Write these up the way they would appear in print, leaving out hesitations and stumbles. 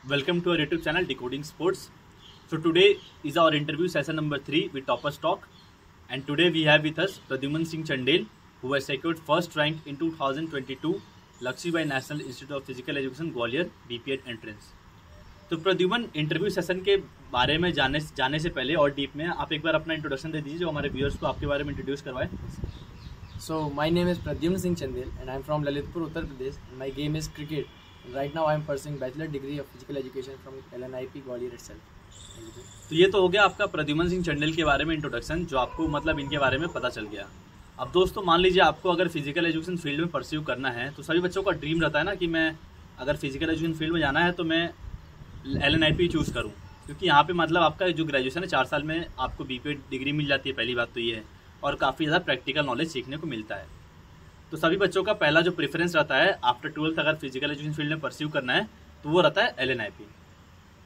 Welcome to our YouTube channel Decoding Sports. So today is our interview session number 3 with Toppers Talk, and today we have with us Pradyuman Singh Chandel, who has secured first rank in 2022 Lakshmi National Institute of Physical Education Gwalior BPEd entrance. तो Pradyuman interview session के बारे में जाने से पहले और deep में आप एक बार अपना इंट्रोडक्शन दे दीजिए जो हमारे व्यूअर्स को आपके बारे में इंट्रोड्यूस करवाए. So my name is Pradyuman Singh Chandel and I am from Lalitpur, Uttar Pradesh. And my game is cricket. And right now I am pursuing bachelor degree of physical education from LNIP Gwalior itself. तो ये तो हो गया आपका प्रद्युमन सिंह चंडेल के बारे में introduction, जो आपको मतलब इनके बारे में पता चल गया. अब दोस्तों मान लीजिए आपको अगर फिजिकल एजुकेशन फील्ड में परस्यू करना है तो सभी बच्चों का ड्रीम रहता है ना कि मैं अगर फिजिकल एजुकेशन फील्ड में जाना है तो मैं LNIP चूज़ करूँ, क्योंकि यहाँ पे मतलब आपका जो ग्रेजुएशन है 4 साल में आपको BPEd डिग्री मिल जाती है. पहली बात तो ये है, और काफ़ी ज़्यादा प्रैक्टिकल नॉलेज सीखने को मिलता है. तो सभी बच्चों का पहला जो प्रेफरेंस रहता है आफ्टर 12th अगर फिजिकल एजुकेशन फील्ड में परस्यू करना है तो वो रहता है LNIP.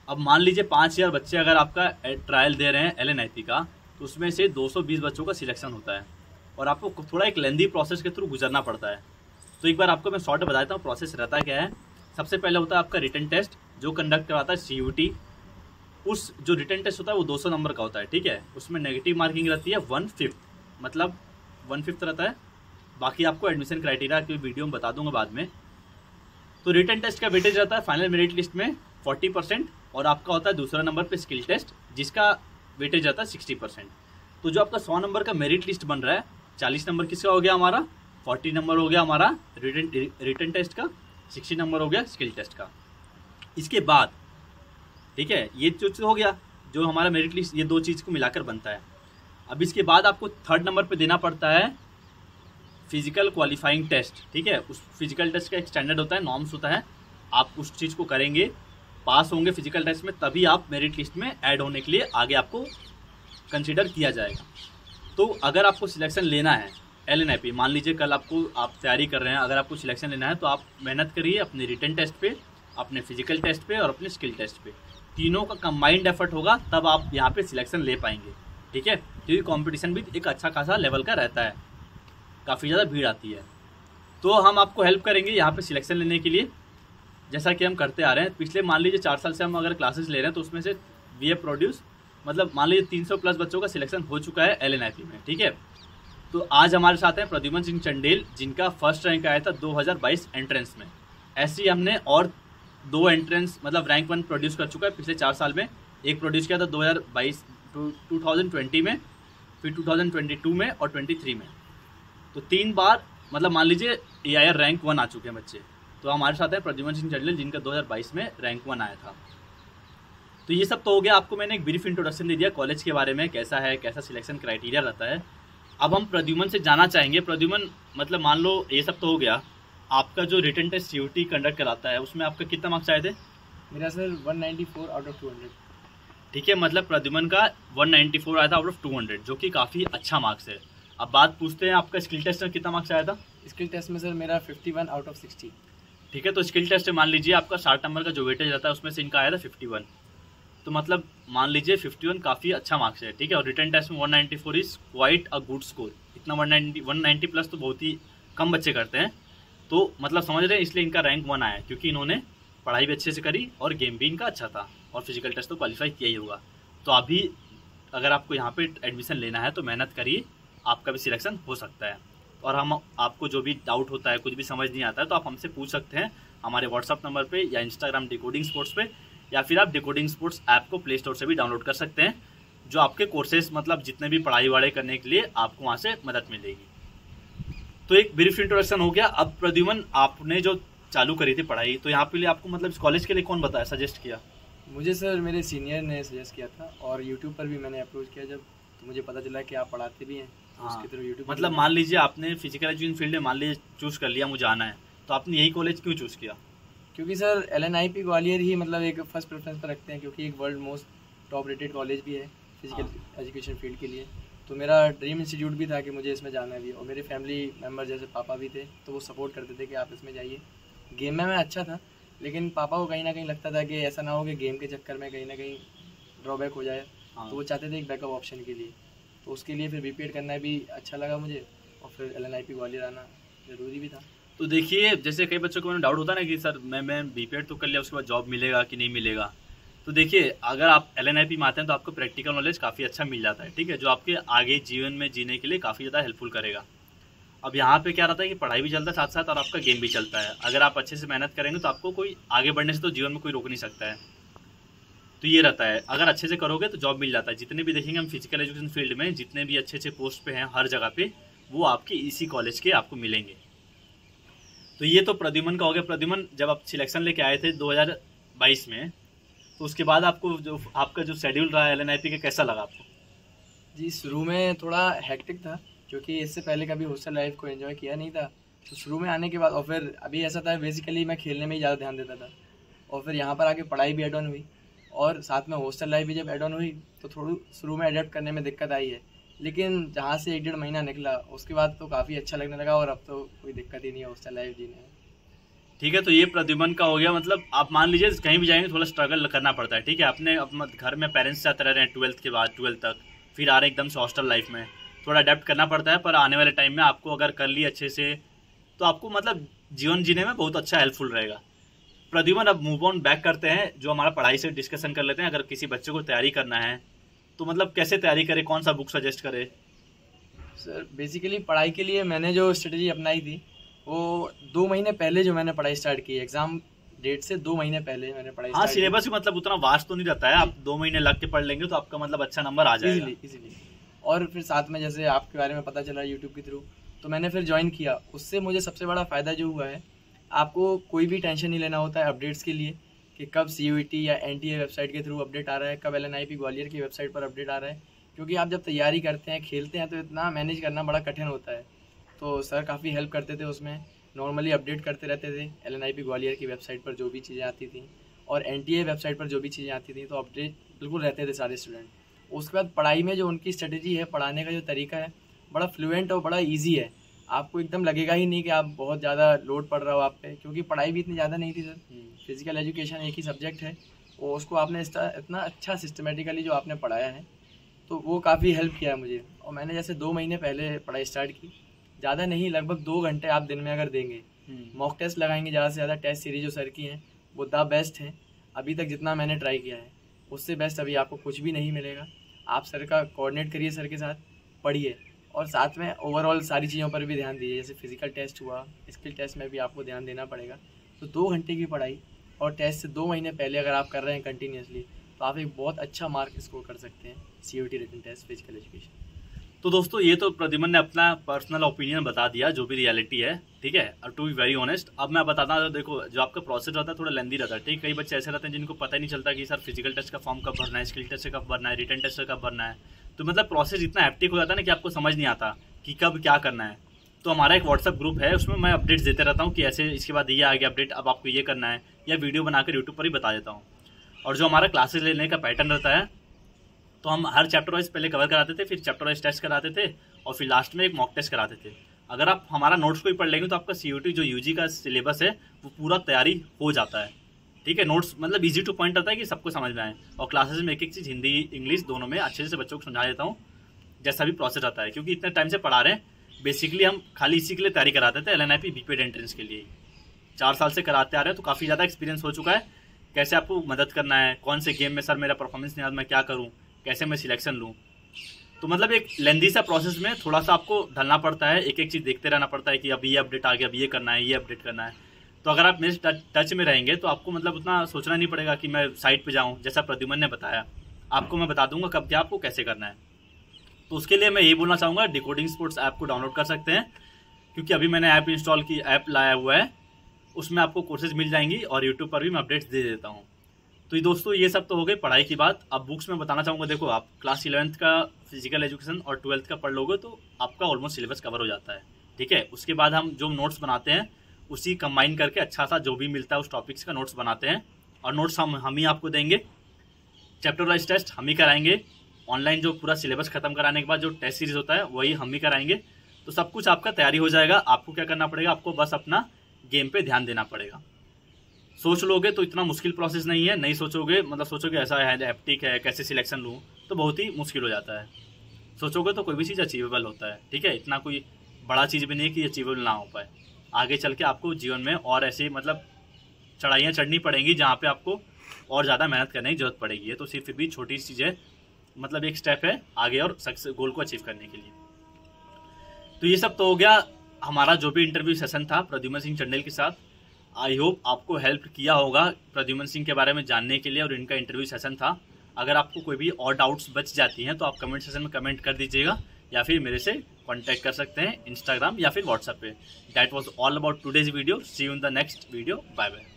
अब मान लीजिए 5000 बच्चे अगर आपका ट्रायल दे रहे हैं LNIP का, तो उसमें से 220 बच्चों का सिलेक्शन होता है और आपको थोड़ा एक लेंदी प्रोसेस के थ्रू गुजरना पड़ता है. तो एक बार आपको मैं शॉर्ट बता देता हूँ प्रोसेस रहता क्या है. सबसे पहले होता है आपका रिटन टेस्ट जो कंडक्ट करवाता है CUT. उस जो रिटन टेस्ट होता है वो 200 नंबर का होता है, ठीक है. उसमें नेगेटिव मार्किंग रहती है 1/5, मतलब 1/5 रहता है. बाकी आपको एडमिशन क्राइटेरिया की वीडियो में बता दूंगा बाद में. तो रिटन टेस्ट का वेटेज रहता है फाइनल मेरिट लिस्ट में 40%, और आपका होता है दूसरा नंबर पे स्किल टेस्ट जिसका वेटेज रहता है 60%. तो जो आपका 100 नंबर का मेरिट लिस्ट बन रहा है, 40 नंबर किसका हो गया हमारा, 40 नंबर हो गया हमारा रिटन टेस्ट का, 60 नंबर हो गया स्किल टेस्ट का. इसके बाद ठीक है, ये जो हो गया जो हमारा मेरिट लिस्ट, ये दो चीज़ को मिलाकर बनता है. अब इसके बाद आपको 3rd नंबर पे देना पड़ता है फिजिकल क्वालिफाइंग टेस्ट, ठीक है. उस फिजिकल टेस्ट का एक स्टैंडर्ड होता है, नॉर्म्स होता है. आप उस चीज़ को करेंगे, पास होंगे फिजिकल टेस्ट में, तभी आप मेरिट लिस्ट में ऐड होने के लिए आगे आपको कंसिडर किया जाएगा. तो अगर आपको सिलेक्शन लेना है LNIP, मान लीजिए कल आपको आप तैयारी कर रहे हैं, अगर आपको सिलेक्शन लेना है तो आप मेहनत करिए अपने रिटन टेस्ट पे, अपने फिजिकल टेस्ट पे और अपने स्किल टेस्ट पे. तीनों का कंबाइंड एफर्ट होगा तब आप यहाँ पे सिलेक्शन ले पाएंगे, ठीक है. क्योंकि कंपटीशन भी एक अच्छा खासा लेवल का रहता है, काफ़ी ज़्यादा भीड़ आती है. तो हम आपको हेल्प करेंगे यहाँ पे सिलेक्शन लेने के लिए, जैसा कि हम करते आ रहे हैं पिछले मान लीजिए 4 साल से. हम अगर क्लासेस ले रहे हैं तो उसमें से वी हैव प्रोड्यूस मतलब मान लीजिए 300 प्लस बच्चों का सिलेक्शन हो चुका है LNIP में, ठीक है. तो आज हमारे साथ हैं प्रद्युमन सिंह चंडेल, जिनका फर्स्ट रैंक आया था 2022 एंट्रेंस में. ऐसे ही हमने और 2 एंट्रेंस मतलब रैंक 1 प्रोड्यूस कर चुका है पिछले 4 साल में. एक प्रोड्यूस किया था 2020 में, फिर 2022 में और 23 में. तो 3 बार मतलब मान लीजिए AIR रैंक 1 आ चुके हैं बच्चे. तो हमारे साथ हैं प्रद्युमन सिंह चंडेल, जिनका 2022 में रैंक 1 आया था. तो ये सब तो हो गया, आपको मैंने एक ब्रीफ इंट्रोडक्शन दे दिया कॉलेज के बारे में, कैसा है, कैसा सिलेक्शन क्राइटेरिया रहता है. अब हम प्रद्युमन से जानना चाहेंगे, प्रद्युमन मतलब मान लो ये सब तो हो गया, आपका जो रिटन टेस्ट CUT कंडक्ट कराता है उसमें आपका कितना मार्क्स आए थे? मेरा सर 194 आउट ऑफ 200. ठीक है, मतलब प्रद्युमन का 194 आया था आउट ऑफ 200, जो कि काफ़ी अच्छा मार्क्स है. अब बात पूछते हैं आपका स्किल टेस्ट में कितना मार्क्स आया था? स्किल टेस्ट में सर मेरा 51 आउट ऑफ 60. ठीक है, तो स्किल टेस्ट में मान लीजिए आपका 60 नंबर का जो वेटेज रहता है उसमें से इनका आया था 51. तो मतलब मान लीजिए 51 काफ़ी अच्छा मार्क्स है, ठीक है. और रिटन टेस्ट में 194 is quite a good score. इतना 190 प्लस तो बहुत ही कम बच्चे करते हैं. तो मतलब समझ रहे हैं, इसलिए इनका रैंक 1 आया, क्योंकि इन्होंने पढ़ाई भी अच्छे से करी और गेम भी इनका अच्छा था और फिजिकल टेस्ट तो क्वालिफाई किया ही होगा. तो अभी अगर आपको यहाँ पे एडमिशन लेना है तो मेहनत करिए, आपका भी सिलेक्शन हो सकता है. और हम आपको जो भी डाउट होता है, कुछ भी समझ नहीं आता है, तो आप हमसे पूछ सकते हैं हमारे व्हाट्सअप नंबर पे या इंस्टाग्राम डिकोडिंग स्पोर्ट्स पे, या फिर आप डिकोडिंग स्पोर्ट्स ऐप को प्ले स्टोर से भी डाउनलोड कर सकते हैं, जो आपके कोर्सेज मतलब जितने भी पढ़ाई वढ़ाई करने के लिए आपको वहाँ से मदद मिलेगी. तो एक ब्रीफ इंट्रोडक्शन हो गया. अब प्रद्युमन आपने जो चालू करी थी पढ़ाई, तो यहाँ पे लिए आपको मतलब इस कॉलेज के लिए कौन बताया, सजेस्ट किया? मुझे सर मेरे सीनियर ने सजेस्ट किया था, और यूट्यूब पर भी मैंने अप्रोच किया जब, तो मुझे पता चला कि आप पढ़ाते भी हैं. हाँ, उसके थ्रू यूट्यूब मतलब मान लीजिए आपने फिजिकल एजुकेशन फील्ड में मान लीजिए चूज़ कर लिया मुझे आना है, तो आपने यही कॉलेज क्यों चूज़ किया? क्योंकि सर LNIP ग्वालियर ही मतलब एक फर्स्ट प्रेफरेंस पर रखते हैं, क्योंकि एक world most top rated college भी है फिजिकल एजुकेशन फील्ड के लिए. तो मेरा ड्रीम इंस्टीट्यूट भी था कि मुझे इसमें जाना भी, और मेरे फैमिली मेम्बर जैसे पापा भी थे, तो वो सपोर्ट करते थे कि आप इसमें जाइए. गेम में मैं अच्छा था, लेकिन पापा को कहीं ना कहीं लगता था कि ऐसा ना हो कि गेम के चक्कर में कहीं ना कहीं ड्रॉबैक हो जाए. हाँ. तो वो चाहते थे एक बैकअप ऑप्शन के लिए. तो उसके लिए फिर BPEd करना भी अच्छा लगा मुझे, और फिर LNIP ग्वालियर आना ज़रूरी भी था. तो देखिए, जैसे कई बच्चों को मैंने डाउट होता है ना कि सर मैं बीपीएड तो कर लिया, उसके बाद जॉब मिलेगा कि नहीं मिलेगा। तो देखिए, अगर आप एलएनआईपी में आते हैं तो आपको प्रैक्टिकल नॉलेज काफ़ी अच्छा मिल जाता है, ठीक है, जो आपके आगे जीवन में जीने के लिए काफ़ी ज़्यादा हेल्पफुल करेगा। अब यहाँ पे क्या रहता है कि पढ़ाई भी चलता है साथ साथ और आपका गेम भी चलता है। अगर आप अच्छे से मेहनत करेंगे तो आपको कोई आगे बढ़ने से तो जीवन में कोई रोक नहीं सकता है। तो ये रहता है, अगर अच्छे से करोगे तो जॉब मिल जाता है। जितने भी देखेंगे हम फिजिकल एजुकेशन फील्ड में, जितने भी अच्छे अच्छे पोस्ट पे हैं हर जगह पे, वो आपके इसी कॉलेज के आपको मिलेंगे। तो ये तो प्रद्युमन का हो गया। प्रद्युमन, जब आप सिलेक्शन लेके आए थे 2022 में, तो उसके बाद आपको जो आपका जो शेड्यूल रहा एलएनआईपी का, कैसा लगा आपको? जी, शुरू में थोड़ा हेक्टिक था क्योंकि इससे पहले कभी हॉस्टल लाइफ को एंजॉय किया नहीं था। तो शुरू में आने के बाद, और फिर अभी ऐसा था बेसिकली मैं खेलने में ही ज़्यादा ध्यान देता था, और फिर यहाँ पर आके पढ़ाई भी एड ऑन हुई और साथ में हॉस्टल लाइफ भी जब एड ऑन हुई तो थोड़ी शुरू में अडेप्ट करने में दिक्कत आई है। लेकिन जहाँ से 1-1.5 महीना निकला उसके बाद तो काफ़ी अच्छा लगने लगा और अब तो कोई दिक्कत ही नहीं है हॉस्टल लाइफ जीने में। ठीक है, तो ये प्रद्युमन का हो गया। मतलब आप मान लीजिए कहीं भी जाएंगे थोड़ा स्ट्रगल करना पड़ता है, ठीक है। अपने घर में पेरेंट्स साथ रह रहे हैं 12th के बाद, 12th तक, फिर आ रहे हैं एकदम से हॉस्टल लाइफ में, थोड़ा अडेप्ट करना पड़ता है। पर आने वाले टाइम में आपको अगर कर लिए अच्छे से तो आपको मतलब जीवन जीने में बहुत अच्छा हेल्पफुल रहेगा। प्रद्युमन, अब मूव ऑन बैक करते हैं, जो हमारा पढ़ाई से डिस्कशन कर लेते हैं। अगर किसी बच्चे को तैयारी करना है तो मतलब कैसे तैयारी करे, कौन सा बुक सजेस्ट करे? सर बेसिकली पढ़ाई के लिए मैंने जो स्ट्रेटजी अपनाई थी वो 2 महीने पहले जो मैंने पढ़ाई स्टार्ट की, एग्ज़ाम डेट से 2 महीने पहले मैंने पढ़ाई हाँ, स्टार्ट सिलेबस भी मतलब उतना वास्ट तो नहीं रहता है। आप 2 महीने लग के पढ़ लेंगे तो आपका मतलब अच्छा नंबर आ जाएगा इजीली। और फिर साथ में जैसे आपके बारे में पता चला यूट्यूब के थ्रू, तो मैंने फिर ज्वाइन किया। उससे मुझे सबसे बड़ा फ़ायदा जो हुआ है, आपको कोई भी टेंशन नहीं लेना होता है अपडेट्स के लिए कि कब सीयूईटी या एनटीए वेबसाइट के थ्रू अपडेट आ रहा है, कब एलएनआईपी ग्वालियर की वेबसाइट पर अपडेट आ रहा है। क्योंकि आप जब तैयारी करते हैं, खेलते हैं, तो इतना मैनेज करना बड़ा कठिन होता है। तो सर काफ़ी हेल्प करते थे उसमें, नॉर्मली अपडेट करते रहते थे एलएनआईपी ग्वालियर की वेबसाइट पर जो भी चीज़ें आती थी और एनटीए वेबसाइट पर जो भी चीज़ें आती थी, तो अपडेट बिल्कुल रहते थे सारे स्टूडेंट। उसके बाद पढ़ाई में जो उनकी स्ट्रेटजी है, पढ़ाने का जो तरीका है, बड़ा फ्लुएंट और बड़ा ईजी है। आपको एकदम लगेगा ही नहीं कि आप बहुत ज़्यादा लोड पड़ रहा हो आप पे, क्योंकि पढ़ाई भी इतनी ज़्यादा नहीं थी सर। फिजिकल एजुकेशन एक ही सब्जेक्ट है और उसको आपने इतना अच्छा सिस्टमेटिकली जो आपने पढ़ाया है, तो वो काफ़ी हेल्प किया है मुझे। और मैंने जैसे 2 महीने पहले पढ़ाई स्टार्ट की, ज़्यादा नहीं, लगभग 2 घंटे आप दिन में अगर देंगे, मॉक टेस्ट लगाएंगे, ज़्यादा से ज़्यादा टेस्ट सीरीज जो सर की हैं वो द बेस्ट हैं अभी तक जितना मैंने ट्राई किया है। उससे बेस्ट अभी आपको कुछ भी नहीं मिलेगा। आप सर का कोऑर्डिनेट करिए, सर के साथ पढ़िए और साथ में ओवरऑल सारी चीज़ों पर भी ध्यान दीजिए। जैसे फिजिकल टेस्ट हुआ, स्किल टेस्ट में भी आपको ध्यान देना पड़ेगा। तो 2 घंटे की पढ़ाई और टेस्ट से 2 महीने पहले अगर आप कर रहे हैं कंटिन्यूसली, तो आप एक बहुत अच्छा मार्क स्कोर कर सकते हैं CUET written test physical education. तो दोस्तों, ये तो प्रद्युमन ने अपना पर्सनल ओपिनियन बता दिया, जो भी रियलिटी है, ठीक है। और टू बी वेरी ऑनेस्ट, अब मैं बताता हूँ, देखो जो आपका प्रोसेस रहता है थोड़ा लेंदी रहता है, ठीक। कई बच्चे ऐसे रहते हैं जिनको पता ही नहीं चलता कि सर फिजिकल टेस्ट का फॉर्म कब भरना है, स्किल टेस्ट कब भरना है, रिटन टेस्ट कब भरना है। तो मतलब प्रोसेस इतना हैप्टिक हो जाता है ना कि आपको समझ नहीं आता कि कब क्या करना है। तो हमारा एक व्हाट्सअप ग्रुप है, उसमें मैं अपडेट्स देते रहता हूँ कि ऐसे इसके बाद ये आ गया अपडेट, अब आपको ये करना है, या वीडियो बनाकर यूट्यूब पर ही बता देता हूँ। और जो हमारा क्लासेस लेने का पैटर्न रहता है, तो हम हर चैप्टर वाइज पहले कवर कराते थे, फिर चैप्टर वाइज टेस्ट कराते थे और फिर लास्ट में एक मॉक टेस्ट कराते थे। अगर आप हमारा नोट्स को ही पढ़ लेंगे तो आपका सीयूटी जो यूजी का सिलेबस है वो पूरा तैयारी हो जाता है, ठीक है। नोट्स मतलब इजी टू पॉइंट रहता है कि सबको समझ में आए। और क्लासेस में एक एक चीज़ हिंदी इंग्लिश दोनों में अच्छे से बच्चों को समझा देता हूँ, जैसा भी प्रोसेस रहता है। क्योंकि इतने टाइम से पढ़ा रहे हैं, बेसिकली हम खाली इसी के लिए तैयारी कराते थे, एलएनआईपी बीपीएड एंट्रेंस के लिए 4 साल से कराते आ रहे हैं। तो काफ़ी ज़्यादा एक्सपीरियंस हो चुका है, कैसे आपको मदद करना है, कौन से गेम में सर मेरा परफॉर्मेंस नहीं आता मैं क्या करूँ, कैसे मैं सिलेक्शन लूँ। तो मतलब एक लेंदी सा प्रोसेस में थोड़ा सा आपको ढलना पड़ता है, एक एक चीज़ देखते रहना पड़ता है कि अभी ये अपडेट आ गया, अभी ये करना है, ये अपडेट करना है। तो अगर आप मेरे टच में रहेंगे तो आपको मतलब उतना सोचना नहीं पड़ेगा कि मैं साइट पे जाऊं। जैसा प्रद्युमन ने बताया, आपको मैं बता दूंगा कब क्या आपको कैसे करना है। तो उसके लिए मैं ये बोलना चाहूँगा, डिकोडिंग स्पोर्ट्स ऐप को डाउनलोड कर सकते हैं, क्योंकि अभी मैंने ऐप इंस्टॉल की, ऐप लाया हुआ है, उसमें आपको कोर्सेज मिल जाएंगी और यूट्यूब पर भी मैं अपडेट्स दे देता हूँ। तो ये दोस्तों, ये सब तो हो गई पढ़ाई की बात। अब बुक्स में बताना चाहूँगा, देखो आप क्लास 11th का फिजिकल एजुकेशन और 12th का पढ़ लोगे तो आपका ऑलमोस्ट सिलेबस कवर हो जाता है, ठीक है। उसके बाद हम जो नोट्स बनाते हैं उसी कंबाइन करके अच्छा सा जो भी मिलता है उस टॉपिक्स का नोट्स बनाते हैं, और नोट्स हम ही आपको देंगे। चैप्टर वाइज टेस्ट हम ही कराएंगे, ऑनलाइन जो पूरा सिलेबस खत्म कराने के बाद जो टेस्ट सीरीज होता है वही हम ही कराएंगे। तो सब कुछ आपका तैयारी हो जाएगा। आपको क्या करना पड़ेगा, आपको बस अपना गेम पे ध्यान देना पड़ेगा। सोच लोगे तो इतना मुश्किल प्रोसेस नहीं है, नहीं सोचोगे मतलब सोचोगे ऐसा है हैप्टिक है, कैसे सिलेक्शन लूँ, तो बहुत ही मुश्किल हो जाता है। सोचोगे तो कोई भी चीज़ अचीवेबल होता है, ठीक है। इतना कोई बड़ा चीज़ भी नहीं है कि अचीवेबल ना हो पाए। आगे चल के आपको जीवन में और ऐसी मतलब चढ़ाइयाँ चढ़नी पड़ेंगी जहाँ पे आपको और ज़्यादा मेहनत करने की जरूरत पड़ेगी। ये तो सिर्फ भी छोटी चीज़ है, मतलब एक स्टेप है आगे और सक्सेस गोल को अचीव करने के लिए। तो ये सब तो हो गया हमारा जो भी इंटरव्यू सेशन था प्रद्युमन सिंह चंडेल के साथ। आई होप आपको हेल्प किया होगा प्रद्युमन सिंह के बारे में जानने के लिए और इनका इंटरव्यू सेशन था। अगर आपको कोई भी और डाउट्स बच जाती हैं तो आप कमेंट सेशन में कमेंट कर दीजिएगा या फिर मेरे से कांटेक्ट कर सकते हैं इंस्टाग्राम या फिर व्हाट्सएप पे। That was all about today's video. See you in the next video. Bye bye.